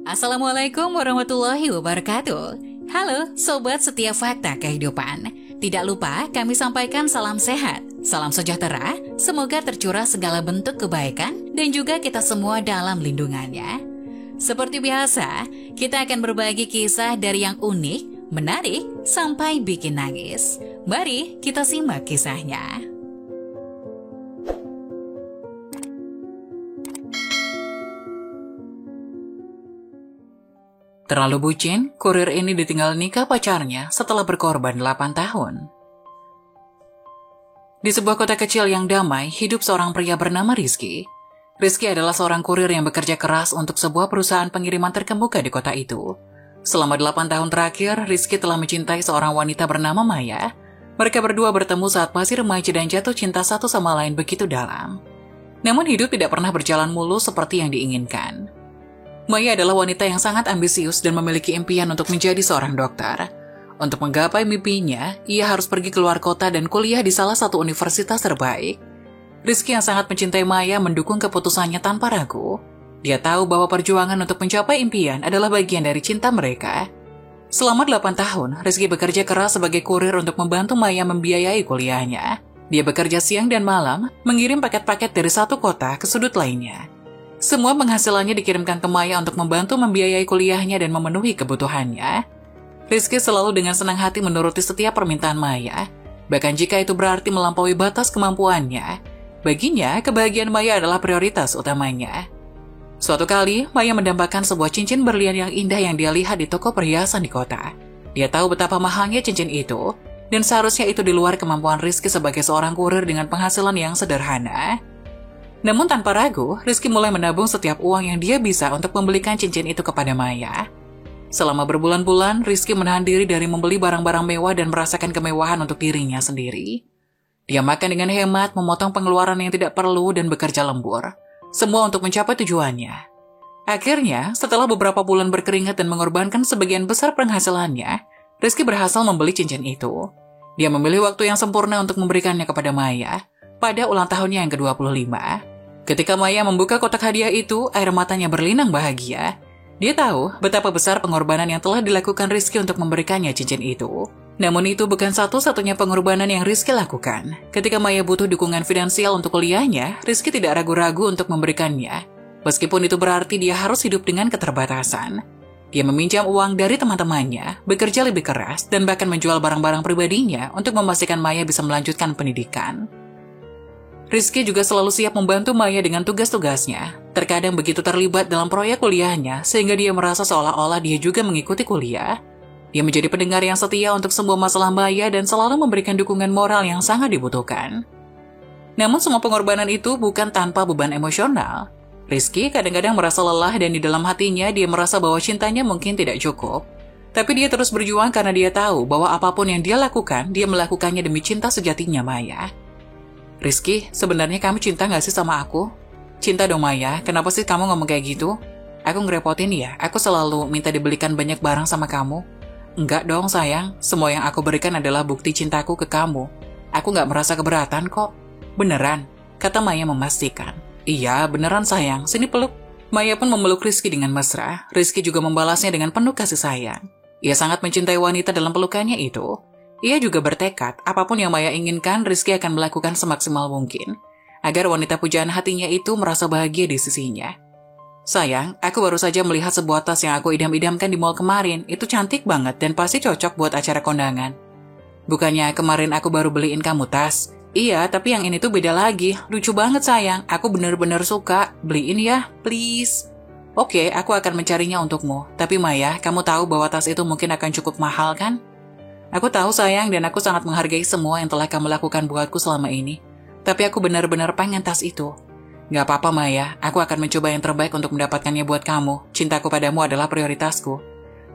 Assalamualaikum warahmatullahi wabarakatuh. Halo Sobat Setiap Fakta Kehidupan. Tidak lupa kami sampaikan salam sehat, salam sejahtera, semoga tercurah segala bentuk kebaikan dan juga kita semua dalam lindungannya. Seperti biasa, kita akan berbagi kisah dari yang unik, menarik, sampai bikin nangis. Mari kita simak kisahnya. Terlalu bucin, kurir ini ditinggal nikah pacarnya setelah berkorban 8 tahun. Di sebuah kota kecil yang damai, hidup seorang pria bernama Rizky. Rizky adalah seorang kurir yang bekerja keras untuk sebuah perusahaan pengiriman terkemuka di kota itu. Selama 8 tahun terakhir, Rizky telah mencintai seorang wanita bernama Maya. Mereka berdua bertemu saat masih remaja dan jatuh cinta satu sama lain begitu dalam. Namun hidup tidak pernah berjalan mulus seperti yang diinginkan. Maya adalah wanita yang sangat ambisius dan memiliki impian untuk menjadi seorang dokter. Untuk menggapai mimpinya, ia harus pergi keluar kota dan kuliah di salah satu universitas terbaik. Rizky yang sangat mencintai Maya mendukung keputusannya tanpa ragu. Dia tahu bahwa perjuangan untuk mencapai impian adalah bagian dari cinta mereka. Selama 8 tahun, Rizky bekerja keras sebagai kurir untuk membantu Maya membiayai kuliahnya. Dia bekerja siang dan malam, mengirim paket-paket dari satu kota ke sudut lainnya. Semua penghasilannya dikirimkan ke Maya untuk membantu membiayai kuliahnya dan memenuhi kebutuhannya. Rizky selalu dengan senang hati menuruti setiap permintaan Maya, bahkan jika itu berarti melampaui batas kemampuannya. Baginya, kebahagiaan Maya adalah prioritas utamanya. Suatu kali, Maya mendambakan sebuah cincin berlian yang indah yang dia lihat di toko perhiasan di kota. Dia tahu betapa mahalnya cincin itu, dan seharusnya itu di luar kemampuan Rizky sebagai seorang kurir dengan penghasilan yang sederhana. Namun tanpa ragu, Rizky mulai menabung setiap uang yang dia bisa untuk membelikan cincin itu kepada Maya. Selama berbulan-bulan, Rizky menahan diri dari membeli barang-barang mewah dan merasakan kemewahan untuk dirinya sendiri. Dia makan dengan hemat, memotong pengeluaran yang tidak perlu dan bekerja lembur. Semua untuk mencapai tujuannya. Akhirnya, setelah beberapa bulan berkeringat dan mengorbankan sebagian besar penghasilannya, Rizky berhasil membeli cincin itu. Dia memilih waktu yang sempurna untuk memberikannya kepada Maya pada ulang tahunnya yang ke-25. Ketika Maya membuka kotak hadiah itu, air matanya berlinang bahagia. Dia tahu betapa besar pengorbanan yang telah dilakukan Rizky untuk memberikannya cincin itu. Namun itu bukan satu-satunya pengorbanan yang Rizky lakukan. Ketika Maya butuh dukungan finansial untuk kuliahnya, Rizky tidak ragu-ragu untuk memberikannya. Meskipun itu berarti dia harus hidup dengan keterbatasan. Dia meminjam uang dari teman-temannya, bekerja lebih keras, dan bahkan menjual barang-barang pribadinya untuk memastikan Maya bisa melanjutkan pendidikan. Rizky juga selalu siap membantu Maya dengan tugas-tugasnya. Terkadang begitu terlibat dalam proyek kuliahnya, sehingga dia merasa seolah-olah dia juga mengikuti kuliah. Dia menjadi pendengar yang setia untuk semua masalah Maya dan selalu memberikan dukungan moral yang sangat dibutuhkan. Namun semua pengorbanan itu bukan tanpa beban emosional. Rizky kadang-kadang merasa lelah dan di dalam hatinya dia merasa bahwa cintanya mungkin tidak cukup. Tapi dia terus berjuang karena dia tahu bahwa apapun yang dia lakukan, dia melakukannya demi cinta sejatinya Maya. Rizky, sebenarnya kamu cinta gak sih sama aku? Cinta dong Maya, kenapa sih kamu ngomong kayak gitu? Aku ngerepotin ya, aku selalu minta dibelikan banyak barang sama kamu. Enggak dong sayang, semua yang aku berikan adalah bukti cintaku ke kamu. Aku gak merasa keberatan kok. Beneran, kata Maya memastikan. Iya, beneran sayang, sini peluk. Maya pun memeluk Rizky dengan mesra. Rizky juga membalasnya dengan penuh kasih sayang. Ia sangat mencintai wanita dalam pelukannya itu. Ia juga bertekad, apapun yang Maya inginkan, Rizky akan melakukan semaksimal mungkin, agar wanita pujaan hatinya itu merasa bahagia di sisinya. Sayang, aku baru saja melihat sebuah tas yang aku idam-idamkan di mall kemarin, itu cantik banget dan pasti cocok buat acara kondangan. Bukannya kemarin aku baru beliin kamu tas? Iya, tapi yang ini tuh beda lagi, lucu banget sayang, aku bener-bener suka, beliin ya, please. Oke, aku akan mencarinya untukmu, tapi Maya, kamu tahu bahwa tas itu mungkin akan cukup mahal kan? Aku tahu sayang dan aku sangat menghargai semua yang telah kamu lakukan buatku selama ini. Tapi aku benar-benar pengen tas itu. Gak apa-apa Maya, aku akan mencoba yang terbaik untuk mendapatkannya buat kamu. Cintaku padamu adalah prioritasku.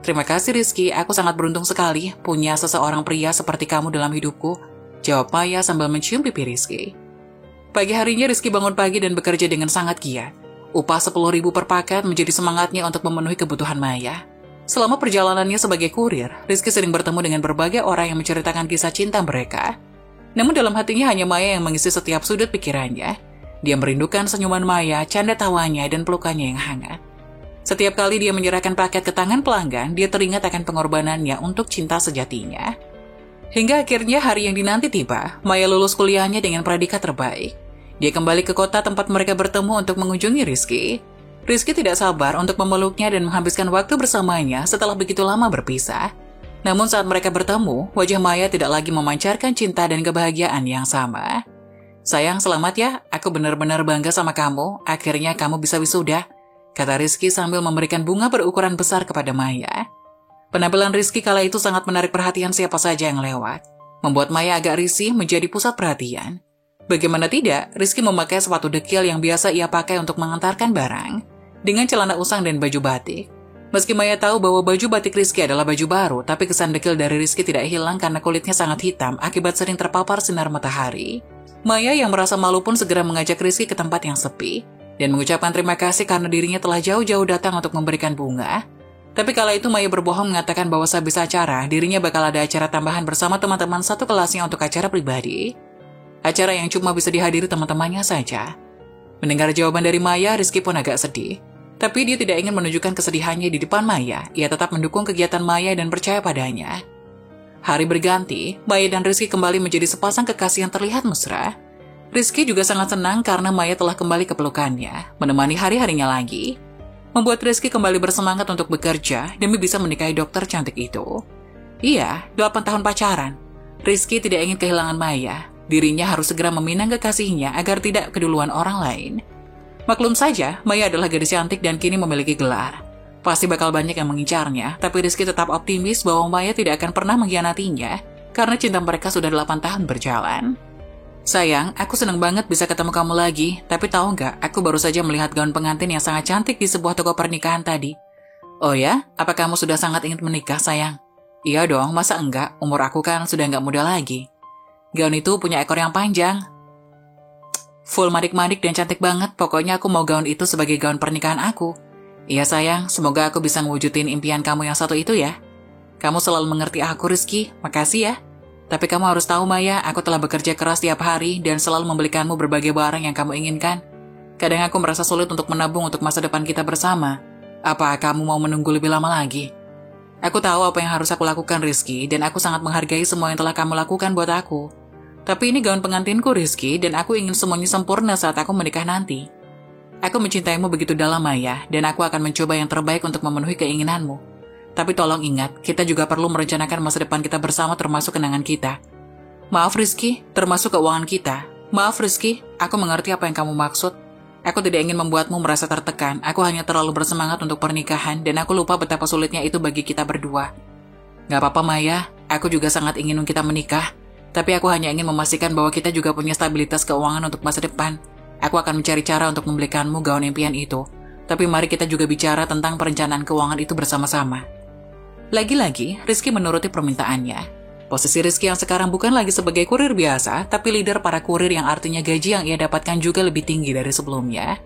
Terima kasih Rizky, aku sangat beruntung sekali punya seseorang pria seperti kamu dalam hidupku. Jawab Maya sambil mencium pipi Rizky. Pagi harinya Rizky bangun pagi dan bekerja dengan sangat giat. Upah 10.000 per paket menjadi semangatnya untuk memenuhi kebutuhan Maya. Selama perjalanannya sebagai kurir, Rizky sering bertemu dengan berbagai orang yang menceritakan kisah cinta mereka. Namun dalam hatinya hanya Maya yang mengisi setiap sudut pikirannya. Dia merindukan senyuman Maya, canda tawanya, dan pelukannya yang hangat. Setiap kali dia menyerahkan paket ke tangan pelanggan, dia teringat akan pengorbanannya untuk cinta sejatinya. Hingga akhirnya hari yang dinanti tiba, Maya lulus kuliahnya dengan predikat terbaik. Dia kembali ke kota tempat mereka bertemu untuk mengunjungi Rizky. Rizky tidak sabar untuk memeluknya dan menghabiskan waktu bersamanya setelah begitu lama berpisah. Namun saat mereka bertemu, wajah Maya tidak lagi memancarkan cinta dan kebahagiaan yang sama. "Sayang, selamat ya. Aku benar-benar bangga sama kamu. Akhirnya kamu bisa wisuda," kata Rizky sambil memberikan bunga berukuran besar kepada Maya. Penampilan Rizky kala itu sangat menarik perhatian siapa saja yang lewat, membuat Maya agak risih menjadi pusat perhatian. Bagaimana tidak, Rizky memakai sepatu dekil yang biasa ia pakai untuk mengantarkan barang, dengan celana usang dan baju batik. Meski Maya tahu bahwa baju batik Rizky adalah baju baru, tapi kesan dekil dari Rizky tidak hilang karena kulitnya sangat hitam akibat sering terpapar sinar matahari. Maya yang merasa malu pun segera mengajak Rizky ke tempat yang sepi, dan mengucapkan terima kasih karena dirinya telah jauh-jauh datang untuk memberikan bunga. Tapi kala itu Maya berbohong mengatakan bahwa sehabis acara, dirinya bakal ada acara tambahan bersama teman-teman satu kelasnya untuk acara pribadi. Acara yang cuma bisa dihadiri teman-temannya saja. Mendengar jawaban dari Maya, Rizky pun agak sedih. Tapi dia tidak ingin menunjukkan kesedihannya di depan Maya. Ia tetap mendukung kegiatan Maya dan percaya padanya. Hari berganti, Maya dan Rizky kembali menjadi sepasang kekasih yang terlihat mesra. Rizky juga sangat senang karena Maya telah kembali ke pelukannya, menemani hari-harinya lagi. Membuat Rizky kembali bersemangat untuk bekerja demi bisa menikahi dokter cantik itu. Iya, 8 tahun pacaran. Rizky tidak ingin kehilangan Maya. Dirinya harus segera meminang kekasihnya agar tidak keduluan orang lain. Maklum saja, Maya adalah gadis cantik dan kini memiliki gelar. Pasti bakal banyak yang mengincarnya, tapi Rizky tetap optimis bahwa Maya tidak akan pernah mengkhianatinya karena cinta mereka sudah 8 tahun berjalan. "Sayang, aku senang banget bisa ketemu kamu lagi, tapi tahu nggak, aku baru saja melihat gaun pengantin yang sangat cantik di sebuah toko pernikahan tadi." "Oh ya? Apa kamu sudah sangat ingin menikah, sayang?" "Iya dong, masa enggak? Umur aku kan sudah nggak muda lagi." "Gaun itu punya ekor yang panjang. Full manik-manik dan cantik banget, pokoknya aku mau gaun itu sebagai gaun pernikahan aku." "Iya sayang, semoga aku bisa mewujudin impian kamu yang satu itu ya." "Kamu selalu mengerti aku, Rizky, makasih ya. Tapi kamu harus tahu Maya, aku telah bekerja keras tiap hari dan selalu membelikanmu berbagai barang yang kamu inginkan. Kadang aku merasa sulit untuk menabung untuk masa depan kita bersama. Apa kamu mau menunggu lebih lama lagi?" "Aku tahu apa yang harus aku lakukan, Rizky, dan aku sangat menghargai semua yang telah kamu lakukan buat aku. Tapi ini gaun pengantinku, Rizky, dan aku ingin semuanya sempurna saat aku menikah nanti. Aku mencintaimu begitu dalam, Maya, dan aku akan mencoba yang terbaik untuk memenuhi keinginanmu. Tapi tolong ingat, kita juga perlu merencanakan masa depan kita bersama termasuk kenangan kita. Maaf, Rizky, termasuk keuangan kita. Maaf, Rizky, aku mengerti apa yang kamu maksud. Aku tidak ingin membuatmu merasa tertekan, aku hanya terlalu bersemangat untuk pernikahan, dan aku lupa betapa sulitnya itu bagi kita berdua. Gak apa-apa, Maya, aku juga sangat ingin kita menikah. Tapi aku hanya ingin memastikan bahwa kita juga punya stabilitas keuangan untuk masa depan. Aku akan mencari cara untuk membelikanmu gaun impian itu. Tapi mari kita juga bicara tentang perencanaan keuangan itu bersama-sama." Lagi-lagi, Rizky menuruti permintaannya. Posisi Rizky yang sekarang bukan lagi sebagai kurir biasa, tapi leader para kurir yang artinya gaji yang ia dapatkan juga lebih tinggi dari sebelumnya.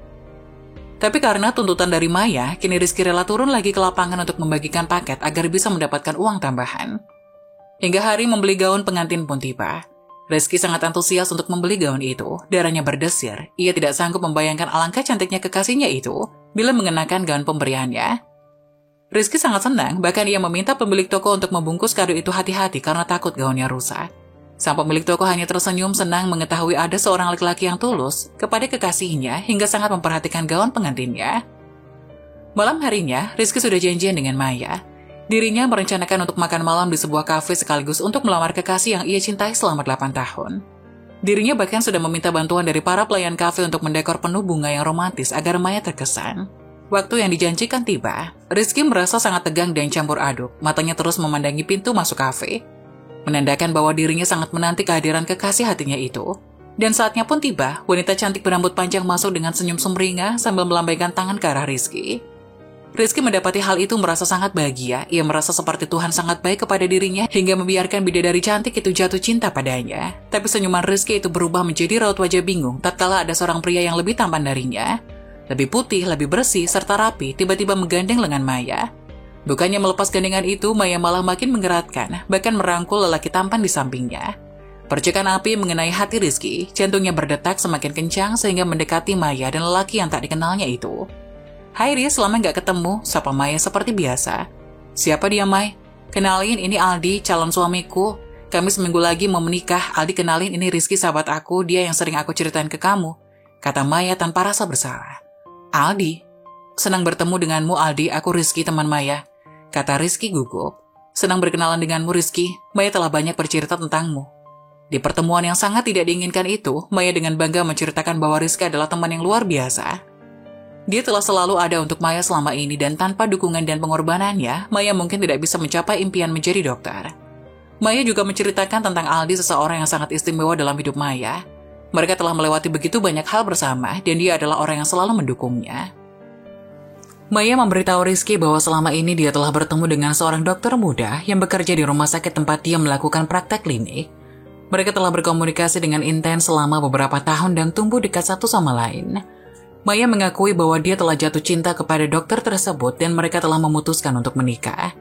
Tapi karena tuntutan dari Maya, kini Rizky rela turun lagi ke lapangan untuk membagikan paket agar bisa mendapatkan uang tambahan. Hingga hari membeli gaun pengantin pun tiba. Rizky sangat antusias untuk membeli gaun itu, darahnya berdesir. Ia tidak sanggup membayangkan alangkah cantiknya kekasihnya itu bila mengenakan gaun pemberiannya. Rizky sangat senang, bahkan ia meminta pemilik toko untuk membungkus kado itu hati-hati karena takut gaunnya rusak. Sang pemilik toko hanya tersenyum senang mengetahui ada seorang laki-laki yang tulus kepada kekasihnya hingga sangat memperhatikan gaun pengantinnya. Malam harinya, Rizky sudah janjian dengan Maya. Dirinya merencanakan untuk makan malam di sebuah kafe sekaligus untuk melamar kekasih yang ia cintai selama 8 tahun. Dirinya bahkan sudah meminta bantuan dari para pelayan kafe untuk mendekor penuh bunga yang romantis agar Maya terkesan. Waktu yang dijanjikan tiba, Rizky merasa sangat tegang dan campur aduk, matanya terus memandangi pintu masuk kafe. Menandakan bahwa dirinya sangat menanti kehadiran kekasih hatinya itu. Dan saatnya pun tiba, wanita cantik berambut panjang masuk dengan senyum sumringah sambil melambaikan tangan ke arah Rizky. Rizky mendapati hal itu merasa sangat bahagia, ia merasa seperti Tuhan sangat baik kepada dirinya hingga membiarkan bidadari cantik itu jatuh cinta padanya. Tapi senyuman Rizky itu berubah menjadi raut wajah bingung tatkala ada seorang pria yang lebih tampan darinya. Lebih putih, lebih bersih, serta rapi, tiba-tiba menggandeng lengan Maya. Bukannya melepas gandengan itu, Maya malah makin mengeratkan, bahkan merangkul lelaki tampan di sampingnya. Percikan api mengenai hati Rizky, jantungnya berdetak semakin kencang sehingga mendekati Maya dan lelaki yang tak dikenalnya itu. "Hai Riz, lama nggak ketemu," sapa Maya seperti biasa. "Siapa dia, Mai?" "Kenalin, ini Aldi, calon suamiku. Kami seminggu lagi mau menikah. Aldi, kenalin, ini Rizky, sahabat aku, dia yang sering aku ceritain ke kamu," kata Maya tanpa rasa bersalah. "Aldi? Senang bertemu denganmu, Aldi. Aku Rizky, teman Maya," kata Rizky gugup. "Senang berkenalan denganmu, Rizky. Maya telah banyak bercerita tentangmu." Di pertemuan yang sangat tidak diinginkan itu, Maya dengan bangga menceritakan bahwa Rizky adalah teman yang luar biasa. Dia telah selalu ada untuk Maya selama ini dan tanpa dukungan dan pengorbanannya, Maya mungkin tidak bisa mencapai impian menjadi dokter. Maya juga menceritakan tentang Aldi, seseorang yang sangat istimewa dalam hidup Maya. Mereka telah melewati begitu banyak hal bersama dan dia adalah orang yang selalu mendukungnya. Maya memberitahu Rizky bahwa selama ini dia telah bertemu dengan seorang dokter muda yang bekerja di rumah sakit tempat dia melakukan praktek klinik. Mereka telah berkomunikasi dengan intens selama beberapa tahun dan tumbuh dekat satu sama lain. Maya mengakui bahwa dia telah jatuh cinta kepada dokter tersebut dan mereka telah memutuskan untuk menikah.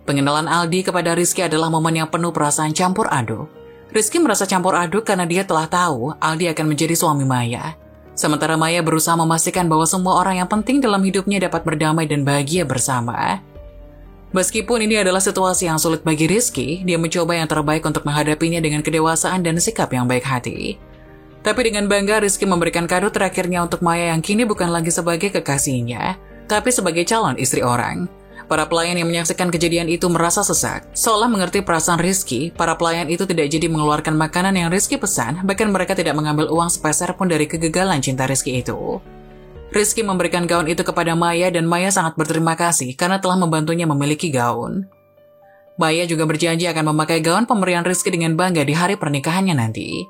Pengenalan Aldi kepada Rizky adalah momen yang penuh perasaan campur aduk. Rizky merasa campur aduk karena dia telah tahu Aldi akan menjadi suami Maya. Sementara Maya berusaha memastikan bahwa semua orang yang penting dalam hidupnya dapat berdamai dan bahagia bersama. Meskipun ini adalah situasi yang sulit bagi Rizky, dia mencoba yang terbaik untuk menghadapinya dengan kedewasaan dan sikap yang baik hati. Tapi dengan bangga, Rizky memberikan kado terakhirnya untuk Maya yang kini bukan lagi sebagai kekasihnya, tapi sebagai calon istri orang. Para pelayan yang menyaksikan kejadian itu merasa sesak. Seolah mengerti perasaan Rizky, para pelayan itu tidak jadi mengeluarkan makanan yang Rizky pesan, bahkan mereka tidak mengambil uang sepeser pun dari kegagalan cinta Rizky itu. Rizky memberikan gaun itu kepada Maya dan Maya sangat berterima kasih karena telah membantunya memiliki gaun. Maya juga berjanji akan memakai gaun pemberian Rizky dengan bangga di hari pernikahannya nanti.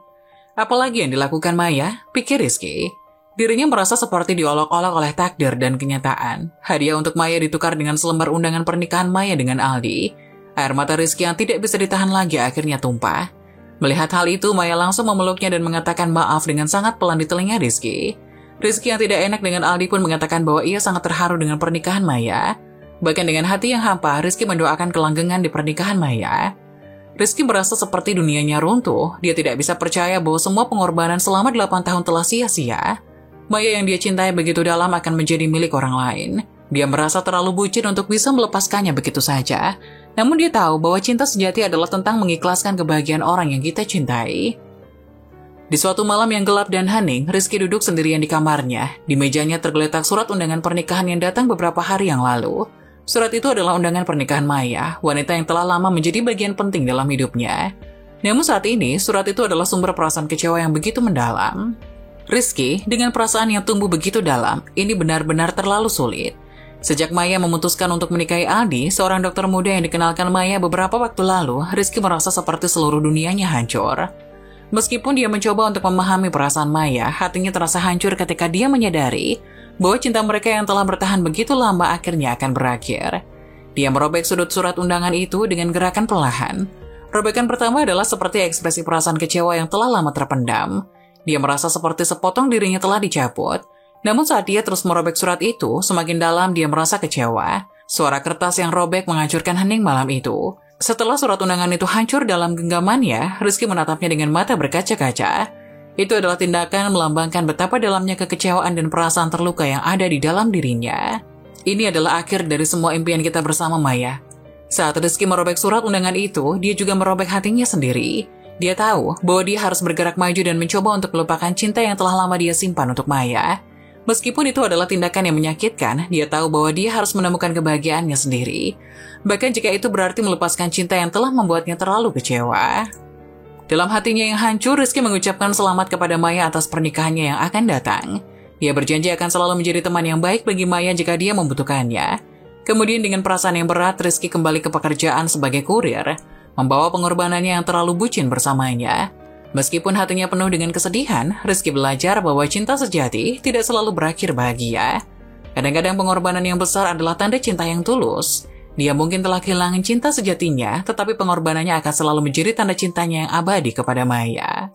Apalagi yang dilakukan Maya, pikir Rizky. Dirinya merasa seperti diolok-olok oleh takdir dan kenyataan. Hadiah untuk Maya ditukar dengan selembar undangan pernikahan Maya dengan Aldi. Air mata Rizky yang tidak bisa ditahan lagi akhirnya tumpah. Melihat hal itu, Maya langsung memeluknya dan mengatakan maaf dengan sangat pelan di telinga Rizky. Rizky yang tidak enak dengan Aldi pun mengatakan bahwa ia sangat terharu dengan pernikahan Maya. Bahkan dengan hati yang hampa, Rizky mendoakan kelanggengan di pernikahan Maya. Rizky merasa seperti dunianya runtuh. Dia tidak bisa percaya bahwa semua pengorbanan selama 8 tahun telah sia-sia. Maya yang dia cintai begitu dalam akan menjadi milik orang lain. Dia merasa terlalu bucin untuk bisa melepaskannya begitu saja. Namun dia tahu bahwa cinta sejati adalah tentang mengikhlaskan kebahagiaan orang yang kita cintai. Di suatu malam yang gelap dan hening, Rizky duduk sendirian di kamarnya. Di mejanya tergeletak surat undangan pernikahan yang datang beberapa hari yang lalu. Surat itu adalah undangan pernikahan Maya, wanita yang telah lama menjadi bagian penting dalam hidupnya. Namun saat ini, surat itu adalah sumber perasaan kecewa yang begitu mendalam. Rizky, dengan perasaan yang tumbuh begitu dalam, ini benar-benar terlalu sulit. Sejak Maya memutuskan untuk menikahi Aldi, seorang dokter muda yang dikenalkan Maya beberapa waktu lalu, Rizky merasa seperti seluruh dunianya hancur. Meskipun dia mencoba untuk memahami perasaan Maya, hatinya terasa hancur ketika dia menyadari bahwa cinta mereka yang telah bertahan begitu lama akhirnya akan berakhir. Dia merobek sudut surat undangan itu dengan gerakan perlahan. Robekan pertama adalah seperti ekspresi perasaan kecewa yang telah lama terpendam. Dia merasa seperti sepotong dirinya telah dicabut. Namun saat dia terus merobek surat itu, semakin dalam dia merasa kecewa. Suara kertas yang robek menghancurkan hening malam itu. Setelah surat undangan itu hancur dalam genggamannya, Rizky menatapnya dengan mata berkaca-kaca. Itu adalah tindakan melambangkan betapa dalamnya kekecewaan dan perasaan terluka yang ada di dalam dirinya. Ini adalah akhir dari semua impian kita bersama, Maya. Saat Rizky merobek surat undangan itu, dia juga merobek hatinya sendiri. Dia tahu bahwa dia harus bergerak maju dan mencoba untuk melupakan cinta yang telah lama dia simpan untuk Maya. Meskipun itu adalah tindakan yang menyakitkan, dia tahu bahwa dia harus menemukan kebahagiaannya sendiri. Bahkan jika itu berarti melepaskan cinta yang telah membuatnya terlalu kecewa. Dalam hatinya yang hancur, Rizky mengucapkan selamat kepada Maya atas pernikahannya yang akan datang. Dia berjanji akan selalu menjadi teman yang baik bagi Maya jika dia membutuhkannya. Kemudian dengan perasaan yang berat, Rizky kembali ke pekerjaan sebagai kurir, membawa pengorbanannya yang terlalu bucin bersamanya. Meskipun hatinya penuh dengan kesedihan, Rizky belajar bahwa cinta sejati tidak selalu berakhir bahagia. Kadang-kadang pengorbanan yang besar adalah tanda cinta yang tulus. Dia mungkin telah kehilangan cinta sejatinya, tetapi pengorbanannya akan selalu menjadi tanda cintanya yang abadi kepada Maya.